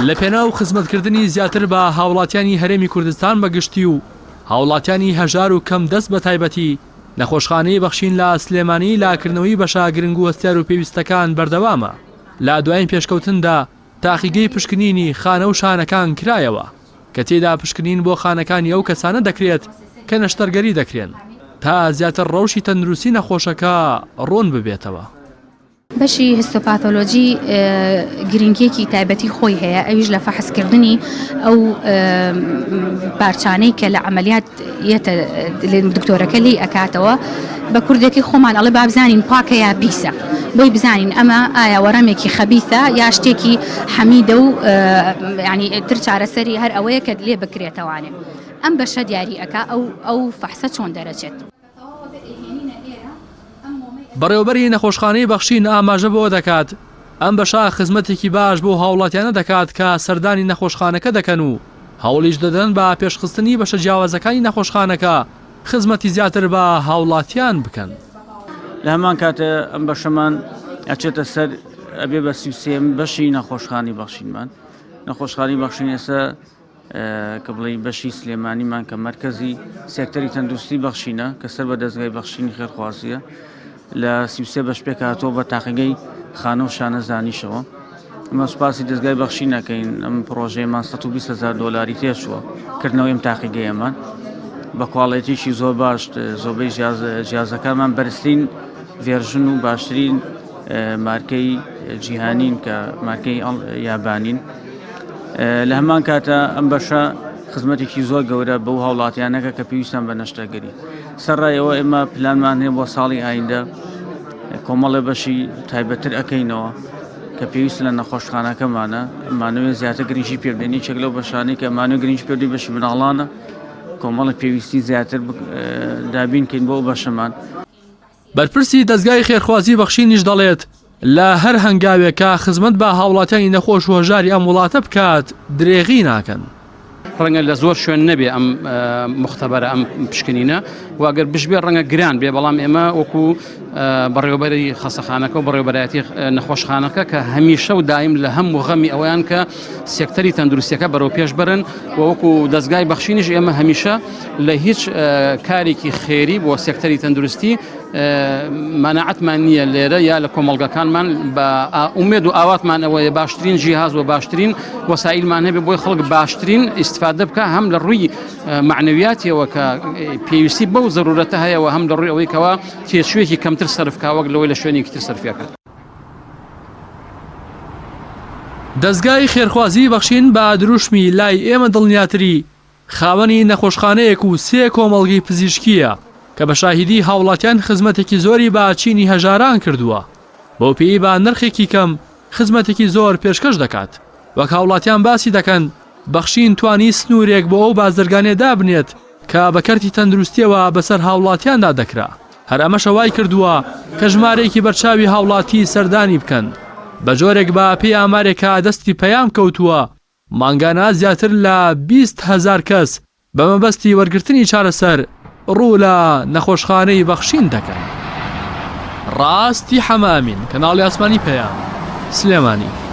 لە پێناو خزمەتکردنی زیاتر بە هاوڵاتیانی هەرێمی کوردستان بەگشتی و هاوڵاتیانی هەژار و کەم دەست بە تایبەتی نەخۆشخانەی بەخشین لە سلێمانی لاکردنەوەی بەشە گرنگ و هەستیار و پێویستەکان بەردەوامە. لە دوایین پێشکەوتندا تاقیگەی پشکنینی خانە و شانەکان کرایەوە کە تێدا پشکنین بۆ خانەکانی ئەو کەسانە دەکرێت کە نەشتەرگەری دەکرێن تا زیاتر ڕەوشی تەندروستی نەخۆشەکە ڕۆن ببێتەوە. بەشی هیستۆپاتۆلۆژی گرنگیەکی تایبەتی خۆی هەیە، ئەویش لە فەحسکردنی ئەو پارچانەی کە لە عملیات دکتۆرەکە لی ئەکاتەوە بە کوردێکی خۆمان ئەڵێ با بزانین پاکە یا پیسە، بۆی بزانین ئەمە ئایا وەڕەمێکی خەبیثە یا شتێکی حەمیدە و ینی تر چارەسەری هەر ئەوەیە کە لێ بکرێتەوانێ. ئەم بەشە دیاری ئەکا ئەو فەحسە چۆن دەرەچێت. بەڕێوەبەری نەخۆشخانەی بەخشین ئاماژە بۆ دەکات ئەم بەشە خزمەتێکی باش بۆ هاوڵاتیانە دەکات کە سەردانی نەخۆشخانەکە دەکەن و هەوڵیش دەدەن بە پێشخستنی بەشە جیاوازەکانی نەخۆشخانەکە خزمەتی زیاتر بە هاوڵاتیان بکەن. لە هەمان کاتە ئەم بەشەمان ئەچێتە سەر ئەبێ بە 33 بەشی نەخۆشخانی بەخشینمان. نەخۆشخانی بەخشین ئێستا کە بڵێ بەشی سلێمانیمان کە مرکزی سێکتەری تەندروستی بەخشینە کە سەر بە دەستگای بەخشینی خێرخوازیە لە 33 بەش پێکهاتۆ بە تاقیگەی خانە و شانە زانیشەوە. ئەمە سوپاسی دەستگای بەخشین نەکەین. ئەم پرۆژەیەمان 120,000 دۆلاری تێچووە کردنەوەی ئەم تاقیگەیەمان بە کواڵیتیشی زۆر باش. زۆربەی جیازەکانمان بەرزترین ڤێرژن و باشترین مارکەی جیهانین کە مارکەی یابانین. لە هەمان کاتە ئەم بەشە خزمەتێکی زۆر گەورە بەو هاوڵاتیانەکە کە پێویستان بە نەشتەرگەری. سەرڕایەوە ئێمە پلانمان هەیە بۆ ساڵی ئایندە کۆمەڵە بەشی تایبەتر ئەەکەینەوە کە پێویست لە نەخۆشخانەکەمانە. ئەمانوێت زیاتر گرنگی پێبدێنی چەک لەو بەشانەی کە ئەمانوێت گرنگی پێبدەی بەشی مناڵانە کۆمەڵی پێویستی زیاتر دابینکەین بۆ بەشەمان. بەرپرسی دەستگای خێرخوازی بەخشینیش دەڵێت لە هەر هەنگاوێکە خزمەت بە هاوڵاتیانی نەخۆش و هەژاری ئەم وڵاتە بکات درێغی ناکەن. ڕەنگە لە زۆر شوێن نەبێ ئەم مختبەرە ئەم پشکنینە واگەر بشبێ ڕەنگە گران بێ، بەڵام ئێمە وەکو بەڕێوەبەری خەسەخانەکە و بەڕێوەبەرایەتی نەخۆشخانەکە کە هەمیشە و دایم لە هەموو غەمی ئەویان کە سێکتەری تەندروستیەکە بەرەو پێش برن و وەکو دەستگای بەخشینیش ئێمە هەمیشە لە هیچ کارێکی خێری بۆ سێکتەری تەندروستی مانەعەتمان نییە لێرە یا لە کۆمەڵگەکانمان بە ئومێد و ئاواتمان ئەوەیە باشترین جیهاز و باشترین وەسایلمان هەبێ بۆی خەڵک باشترین ئیستفادە بکە، هەم لە ڕووی معنەویاتیەوە کە پێویستی بەو زەرورەتە هەیەەوە هەم لە ڕووی ئەوەی کەوا تێچوویەکی کەمتر سەرفکا وەک لەوەی لە شوێنێکی تر سەرفیەکە. دەستگای خێرخوازی بەخشین بە دروشمی لای ئێمە دڵنیاتری خاوەنی نەخۆشخانەیەک و 3 کۆمەڵگەی پزیشکیە کە بە شاهیدی هاوڵاتیان خزمەتێکی زۆری بە چینی هەژاران کردووە. بۆ پێی بە نرخێکی کەم خزمەتێکی زۆر پێشکەش دەکات. وەک هاوڵاتیان باسی دەکەن بەخشین توانی سنوورێک بۆ ئەو بازرگانێ دابنێت کە بە کەرتی تەندروستیەوە بەسەر هاوڵاتیاندا دەکرا. هەر ئەمەشە وای کردووە کە ژمارەیەکی بەرچاوی هاوڵاتی سەردانی بکەن. بە جۆرێک بە پێی ئامارێکە دەستی پەیام کەوتووە مانگانە زیاتر لە 20,000 کەس بە مەبەستی وەرگرتنی چارەسەر ڕوو لە نەخۆشخانەی بەخشین دەکەن. ڕاستی حەمامین، کەناڵی ئاسمانی پەیام، سلێمانی.